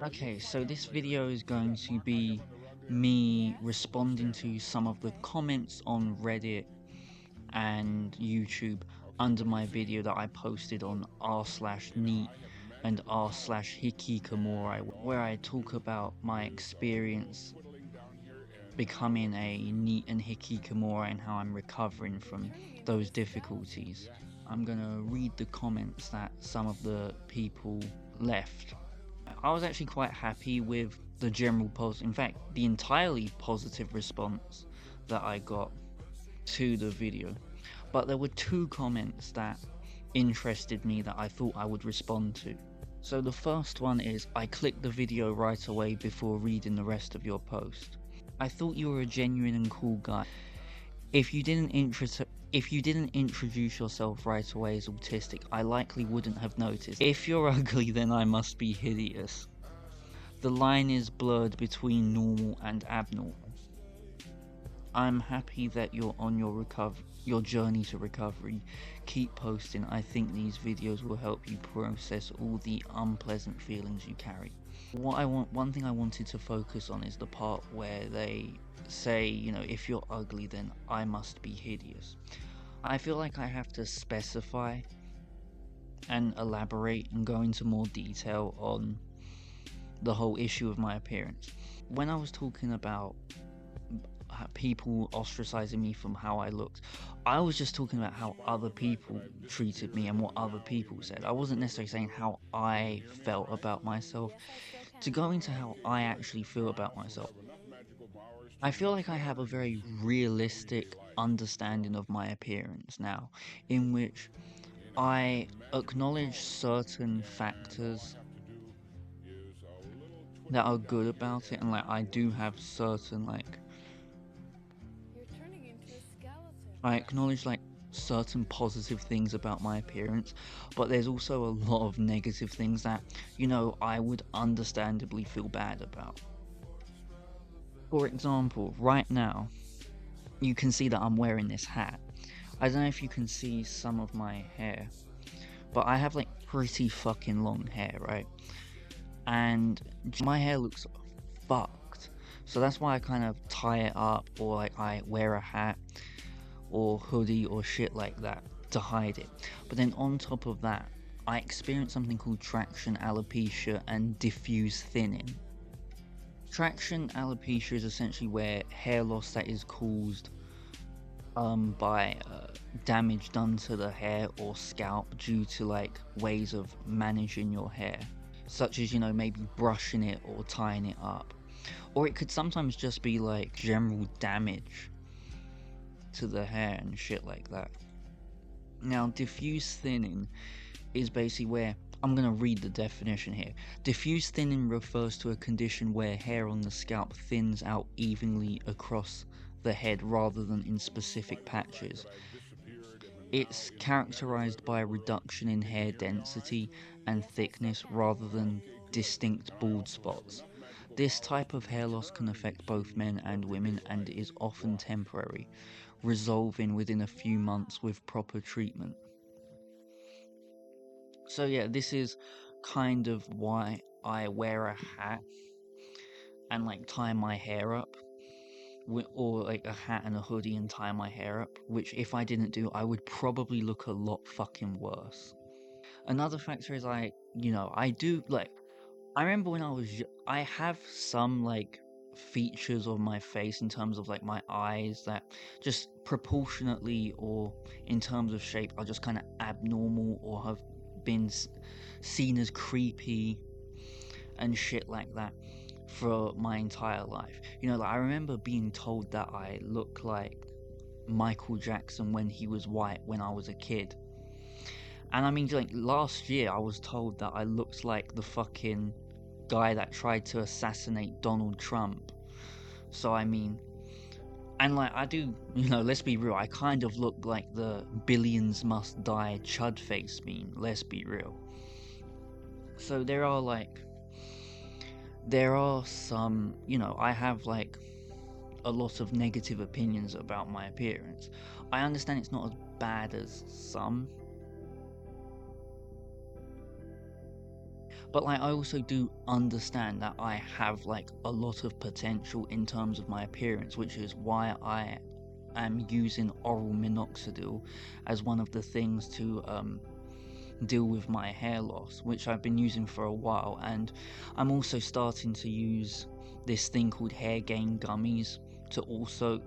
Okay, so this video is going to be me responding to some of the comments on Reddit and YouTube under my video that I posted on r/neat and r/hikikomori, where I talk about my experience becoming a neat and hikikomori and how I'm recovering from those difficulties. I'm gonna read the comments that some of the people left. I was actually quite happy with the general in fact, the entirely positive response that I got to the video. But there were two comments that interested me that I thought I would respond to. So the first one is, I clicked the video right away before reading the rest of your post. I thought you were a genuine and cool guy. If you didn't introduce yourself right away as autistic, I likely wouldn't have noticed. If you're ugly, then I must be hideous. The line is blurred between normal and abnormal. I'm happy that you're on your journey to recovery. Keep posting. I think these videos will help you process all the unpleasant feelings you carry. One thing I wanted to focus on is the part where they say, you know, if you're ugly, then I must be hideous. I feel like I have to specify and elaborate and go into more detail on the whole issue of my appearance. When I was talking about people ostracizing me from how I looked, I was just talking about how other people treated me and what other people said. I wasn't necessarily saying how I felt about myself. To go into how I actually feel about myself, I feel like I have a very realistic understanding of my appearance now, in which I acknowledge certain factors that are good about it, and like I do have certain like I acknowledge like certain positive things about my appearance, but there's also a lot of negative things that, you know, I would understandably feel bad about. For example, right now, you can see that I'm wearing this hat. I don't know if you can see some of my hair, but I have like pretty fucking long hair, right? And my hair looks fucked. So that's why I kind of tie it up, or like I wear a hat or hoodie or shit like that to hide it. But then on top of that, I experience something called traction alopecia and diffuse thinning. Traction alopecia is essentially where hair loss that is caused by damage done to the hair or scalp due to like ways of managing your hair, such as, you know, maybe brushing it or tying it up. Or it could sometimes just be like general damage to the hair and shit like that. Now, diffuse thinning is basically where, I'm going to read the definition here. Diffuse thinning refers to a condition where hair on the scalp thins out evenly across the head rather than in specific patches. It's characterized by a reduction in hair density and thickness rather than distinct bald spots. This type of hair loss can affect both men and women and is often temporary, resolving within a few months with proper treatment. So yeah, this is kind of why I wear a hat and like tie my hair up, or like a hat and a hoodie and tie my hair up, which if I didn't do, I would probably look a lot fucking worse. Another factor is I do like, I remember when I have some like features of my face in terms of like my eyes that just proportionately or in terms of shape are just kind of abnormal or have been seen as creepy and shit like that for my entire life. You know, like I remember being told that I look like Michael Jackson when he was white when I was a kid. And I mean, like last year, I was told that I looked like the fucking guy that tried to assassinate Donald Trump. So I mean, and like I do, you know, let's be real, I kind of look like the billions must die chud face meme, let's be real. So there are some, you know, I have like a lot of negative opinions about my appearance. I understand it's not as bad as some, But like I also do understand that I have like a lot of potential in terms of my appearance, which is why I am using oral minoxidil as one of the things to deal with my hair loss, which I've been using for a while. And I'm also starting to use this thing called hair gain gummies to also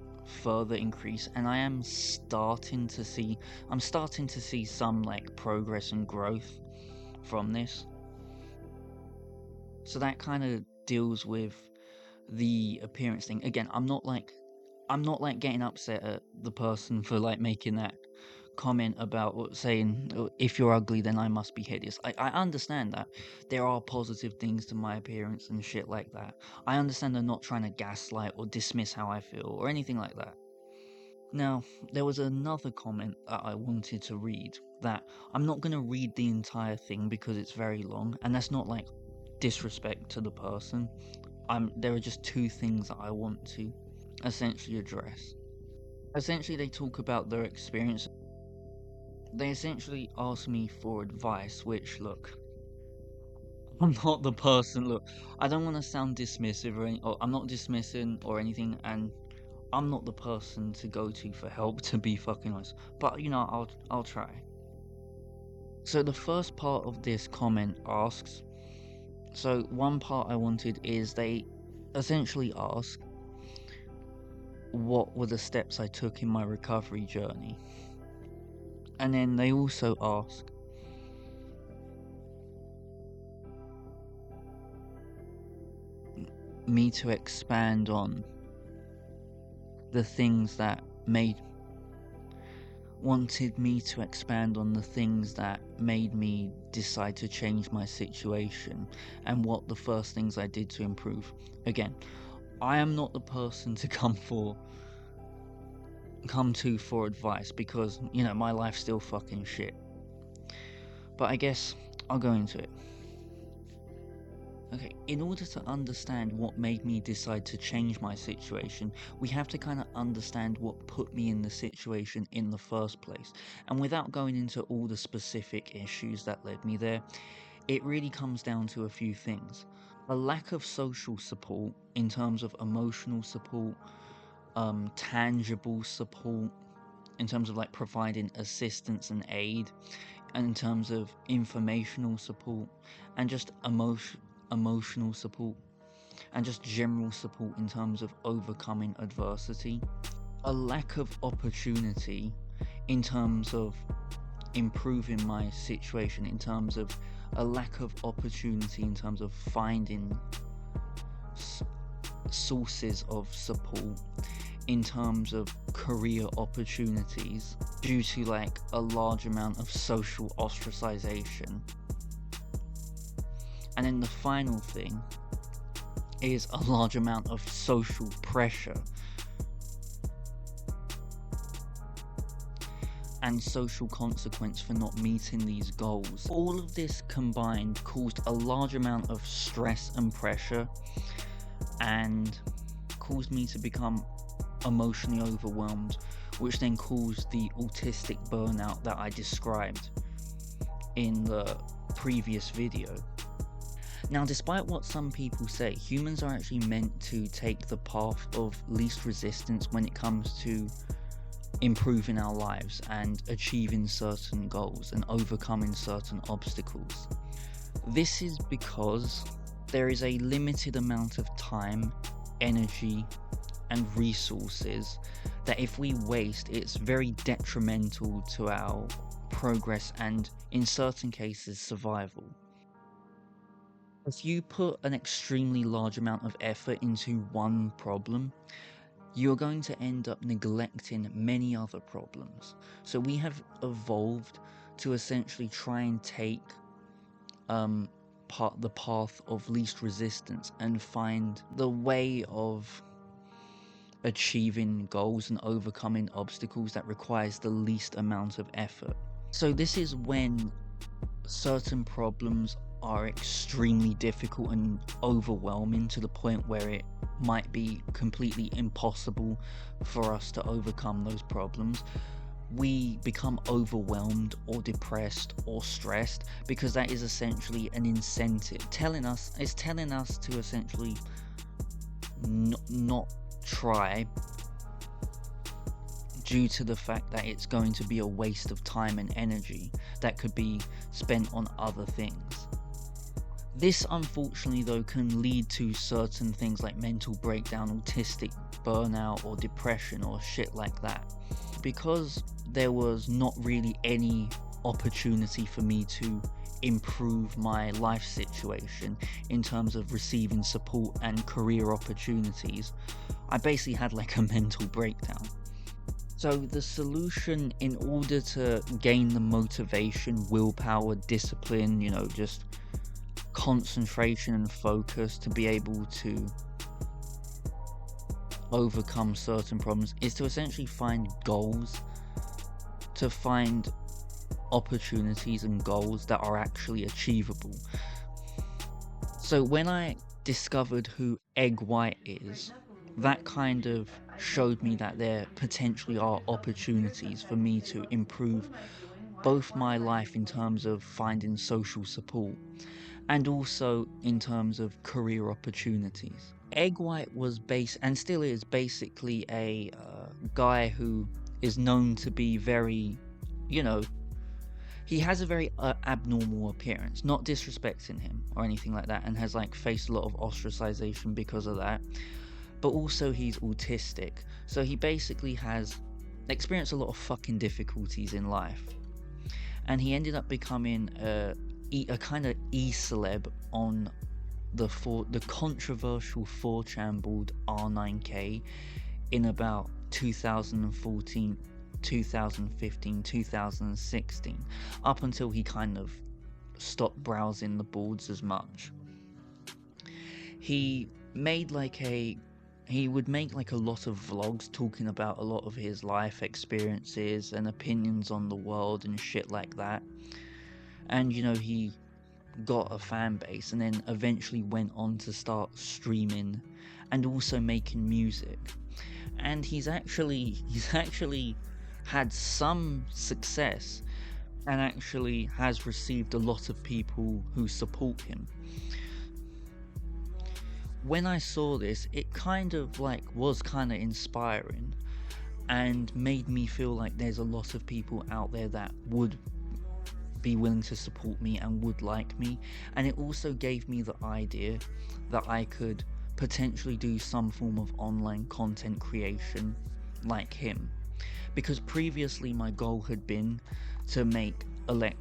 further increase, and I'm starting to see some like progress and growth from this. So that kind of deals with the appearance thing. Again, I'm not like getting upset at the person for like making that comment about saying, "Oh, if you're ugly then I must be hideous." I understand that there are positive things to my appearance and shit like that. I understand they're not trying to gaslight or dismiss how I feel or anything like that. Now, there was another comment that I wanted to read that I'm not going to read the entire thing because it's very long, and that's not like disrespect to the person. There are just two things that I want to essentially address. Essentially, they talk about their experience. They essentially ask me for advice, which, look, I'm not the person. Look, I don't want to sound dismissive or I'm not dismissing or anything, and I'm not the person to go to for help, to be fucking honest. But I'll try. So the first part of this comment asks. So one part I wanted is they essentially ask, what were the steps I took in my recovery journey? And then they also ask, me to expand on the things that wanted me to expand on the things that made me decide to change my situation and what the first things I did to improve. Again, I am not the person to come to for advice because, my life's still fucking shit. But I guess I'll go into it. Okay, in order to understand what made me decide to change my situation, we have to kind of understand what put me in the situation in the first place. And without going into all the specific issues that led me there, it really comes down to a few things. A lack of social support in terms of emotional support, tangible support, in terms of like providing assistance and aid, and in terms of informational support, and just emotional support, and just general support in terms of overcoming adversity. A lack of opportunity in terms of improving my situation, in terms of a lack of opportunity in terms of finding sources of support, in terms of career opportunities due to like a large amount of social ostracization. And then the final thing is a large amount of social pressure and social consequence for not meeting these goals. All of this combined caused a large amount of stress and pressure and caused me to become emotionally overwhelmed, which then caused the autistic burnout that I described in the previous video. Now, despite what some people say, humans are actually meant to take the path of least resistance when it comes to improving our lives and achieving certain goals and overcoming certain obstacles. This is because there is a limited amount of time, energy, and resources that if we waste, it's very detrimental to our progress and, in certain cases, survival. If you put an extremely large amount of effort into one problem, you're going to end up neglecting many other problems. So we have evolved to essentially try and take the path of least resistance and find the way of achieving goals and overcoming obstacles that requires the least amount of effort. So this is when certain problems are extremely difficult and overwhelming to the point where it might be completely impossible for us to overcome those problems. we become overwhelmed or depressed or stressed because that is essentially an incentive telling us to essentially not try, due to the fact that it's going to be a waste of time and energy that could be spent on other things. This unfortunately though can lead to certain things like mental breakdown, autistic burnout or depression or shit like that. Because there was not really any opportunity for me to improve my life situation in terms of receiving support and career opportunities, I basically had like a mental breakdown. So the solution, in order to gain the motivation, willpower, discipline, just concentration and focus to be able to overcome certain problems, is to essentially find goals, to find opportunities and goals that are actually achievable. So when I discovered who Egg White is, that kind of showed me that there potentially are opportunities for me to improve both my life in terms of finding social support and also in terms of career opportunities. Egg White was and still is basically a guy who is known to be very, he has a very abnormal appearance, not disrespecting him or anything like that, and has like faced a lot of ostracization because of that. But also he's autistic, so he basically has experienced a lot of fucking difficulties in life, and he ended up becoming a kind of e-celeb on the controversial 4chan board R9K in about 2014, 2015, 2016, up until he kind of stopped browsing the boards as much. He would make like a lot of vlogs talking about a lot of his life experiences and opinions on the world and shit like that. And he got a fan base and then eventually went on to start streaming and also making music. And he's actually had some success and actually has received a lot of people who support him. When I saw this, it kind of was kind of inspiring and made me feel like there's a lot of people out there that would be willing to support me and would like me. And it also gave me the idea that I could potentially do some form of online content creation like him, because previously my goal had been to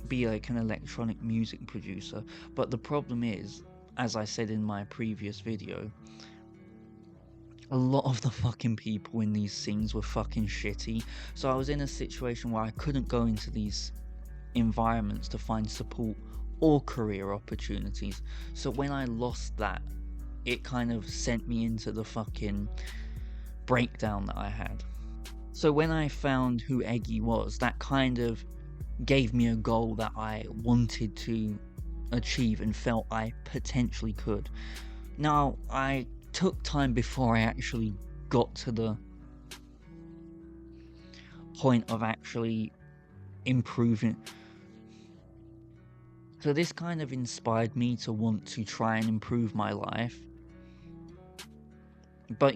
be like an electronic music producer. But the problem is, as I said in my previous video, a lot of the fucking people in these scenes were fucking shitty. So I was in a situation where I couldn't go into these environments to find support or career opportunities. So when I lost that, it kind of sent me into the fucking breakdown that I had. So when I found who Eggy was, that kind of gave me a goal that I wanted to achieve and felt I potentially could. Now, I took time before I actually got to the point of actually improving. So this kind of inspired me to want to try and improve my life. But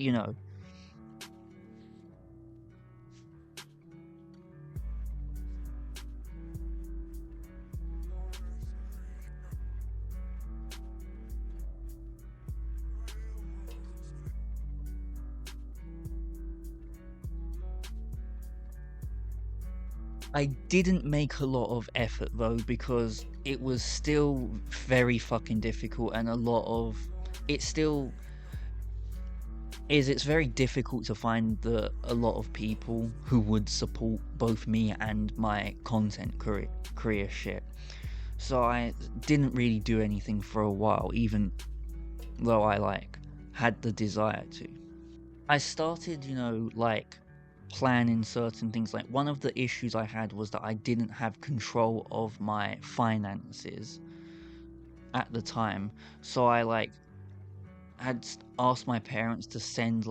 I didn't make a lot of effort though, because it was still very fucking difficult, and it's very difficult to find a lot of people who would support both me and my content career shit. So I didn't really do anything for a while, even though I had the desire to. I started, planning certain things. Like, one of the issues I had was that I didn't have control of my finances at the time. So I had asked my parents to send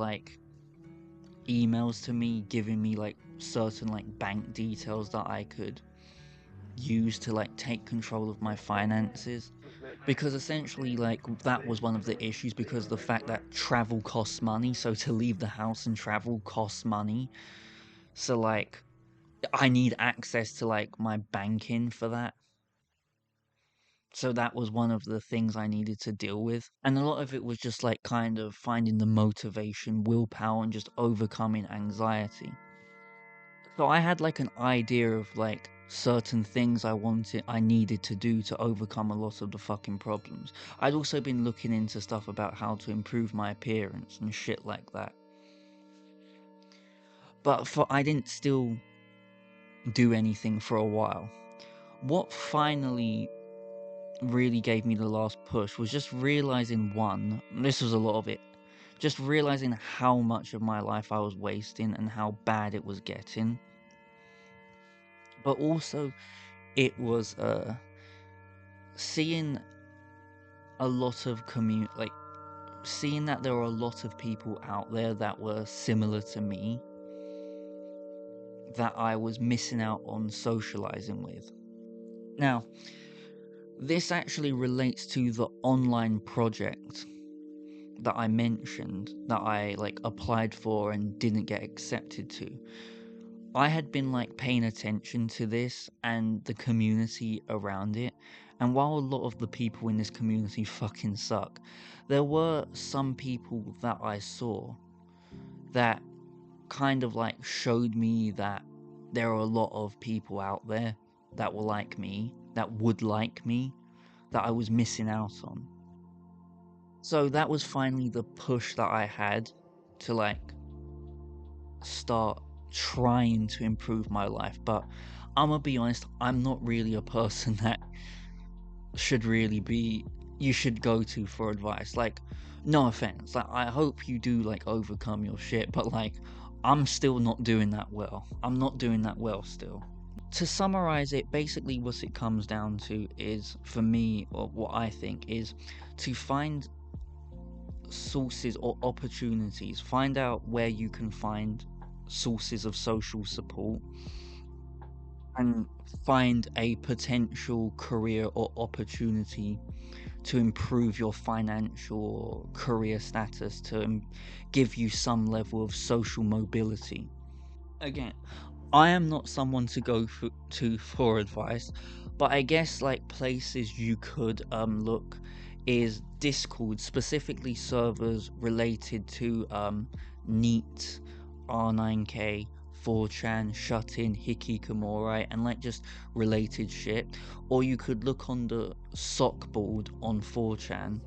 emails to me giving me certain like bank details that I could use to like take control of my finances, because essentially like that was one of the issues, because the fact that travel costs money, so to leave the house and travel costs money. So like I need access to like my banking for that. So that was one of the things I needed to deal with. And a lot of it was just like kind of finding the motivation, willpower, and just overcoming anxiety. So I had like an idea of like certain things I needed to do to overcome a lot of the fucking problems. I'd also been looking into stuff about how to improve my appearance and shit like that. But I didn't still do anything for a while. What finally really gave me the last push was just realizing, one, this was a lot of it, just realizing how much of my life I was wasting and how bad it was getting. But also it was seeing a lot of seeing that there were a lot of people out there that were similar to me that I was missing out on socializing with. Now, this actually relates to the online project that I mentioned that I like applied for and didn't get accepted to. I had been like paying attention to this and the community around it, and while a lot of the people in this community fucking suck, there were some people that I saw that kind of like showed me that there are a lot of people out there that were like me, that would like me, that I was missing out on. So that was finally the push that I had to like start trying to improve my life. But I'm gonna be honest, I'm not really a person that should really be you should go to for advice. Like, no offense, like I hope you do like overcome your shit, but like I'm still not doing that well. I'm not doing that well still. To summarize it, basically what it comes down to is, for me, or what I think is, to find sources or opportunities, find out where you can find sources of social support, and find a potential career or opportunity to improve your financial or career status, to give you some level of social mobility. Again, I am not someone to to for advice, but I guess like places you could look is Discord, specifically servers related to Neat, R9K, 4chan, Shut-in, Hikikomori, and like just related shit. Or you could look on the sock board on 4chan.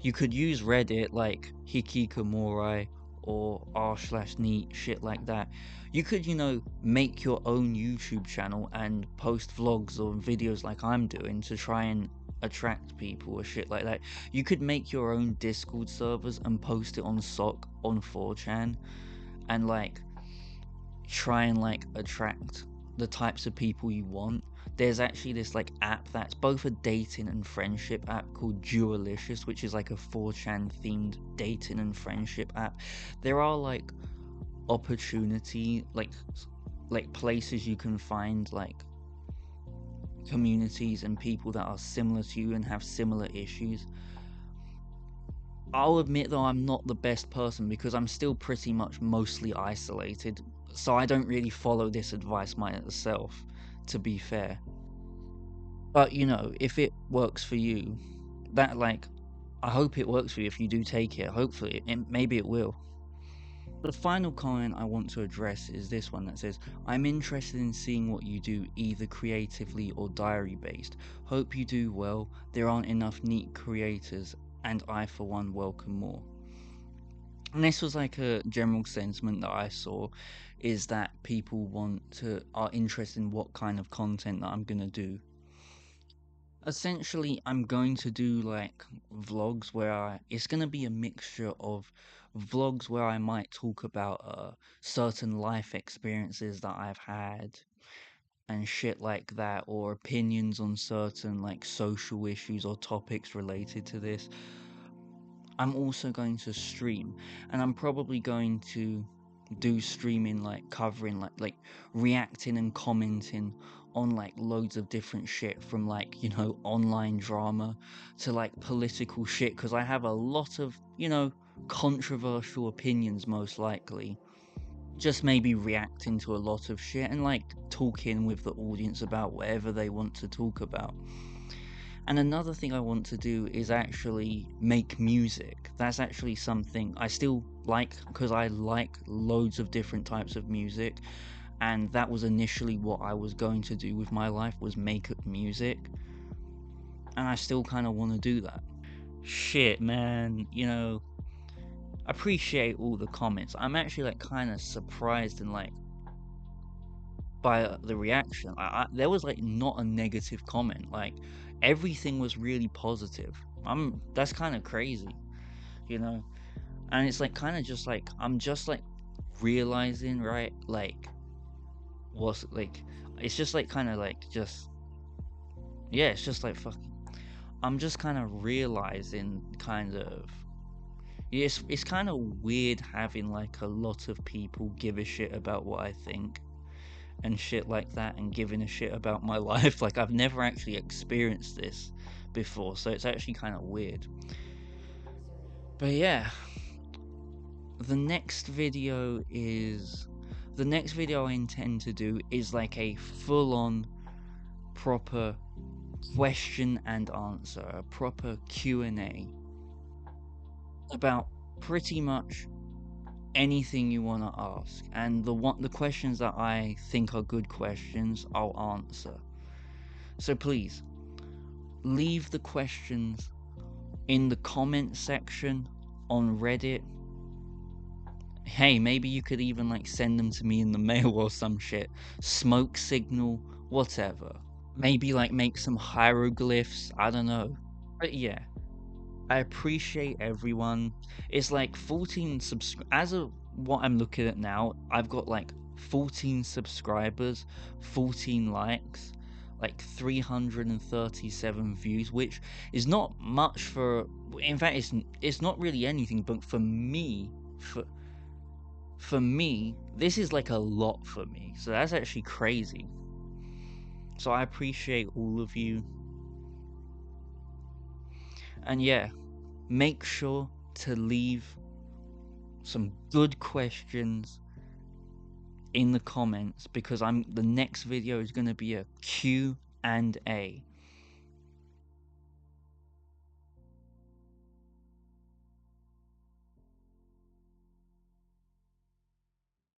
You could use Reddit like Hikikomori or r/neat, shit like that. You could, make your own YouTube channel and post vlogs or videos like I'm doing to try and attract people or shit like that. You could make your own Discord servers and post it on SOC on 4chan and like try and like attract the types of people you want. There's actually this like app that's both a dating and friendship app called Dualicious, which is like a 4chan themed dating and friendship app. There are like opportunity like places you can find like communities and people that are similar to you and have similar issues. I'll admit though, I'm not the best person because I'm still pretty much mostly isolated, so I don't really follow this advice myself, to be fair. But if it works for you, that like, I hope it works for you if you do take it. Hopefully, maybe it will. The final comment I want to address is this one that says, I'm interested in seeing what you do, either creatively or diary based. Hope you do well. There aren't enough neat creators, and I, for one, welcome more. And this was like a general sentiment that I saw, is that people are interested in what kind of content that I'm gonna do. Essentially, I'm going to do like vlogs it's gonna be a mixture of vlogs where I might talk about certain life experiences that I've had and shit like that, or opinions on certain like social issues or topics related to this. I'm also going to stream, and I'm probably going to do streaming, like covering like reacting and commenting on like loads of different shit, from like, you know, online drama to like political shit, because I have a lot of, you know, controversial opinions, most likely. Just maybe reacting to a lot of shit and like talking with the audience about whatever they want to talk about. And another thing I want to do is actually make music. That's actually something I still like, because I like loads of different types of music, and that was initially what I was going to do with my life, was make music, and I still kind of want to do that. Shit, man, you know, appreciate all the comments. I'm actually like kind of surprised and like by the reaction. There was like not a negative comment. Like everything was really positive. That's kind of crazy, you know. And it's like kind of just like I'm just like realizing, right? Like what's like, it's just like kind of like just, yeah, it's just like fucking. I'm just kind of realizing, kind of. Yeah, it's kind of weird having like a lot of people give a shit about what I think and shit like that, and giving a shit about my life. Like I've never actually experienced this before, so it's actually kind of weird. But yeah, the next video I intend to do is like a full-on proper question and answer, a proper Q&A about pretty much anything you want to ask, and the questions that I think are good questions, I'll answer. So please leave the questions in the comment section on Reddit. Hey, maybe you could even like send them to me in the mail or some shit. Smoke signal, whatever. Maybe like make some hieroglyphs, I don't know. But yeah, I appreciate everyone. It's like 14 as of what I'm looking at now, I've got like 14 subscribers, 14 likes, like 337 views, which is not much for, in fact it's not really anything, but for me, for me, this is like a lot for me. So that's actually crazy. So I appreciate all of you. And yeah, make sure to leave some good questions in the comments, because the next video is going to be a Q&A.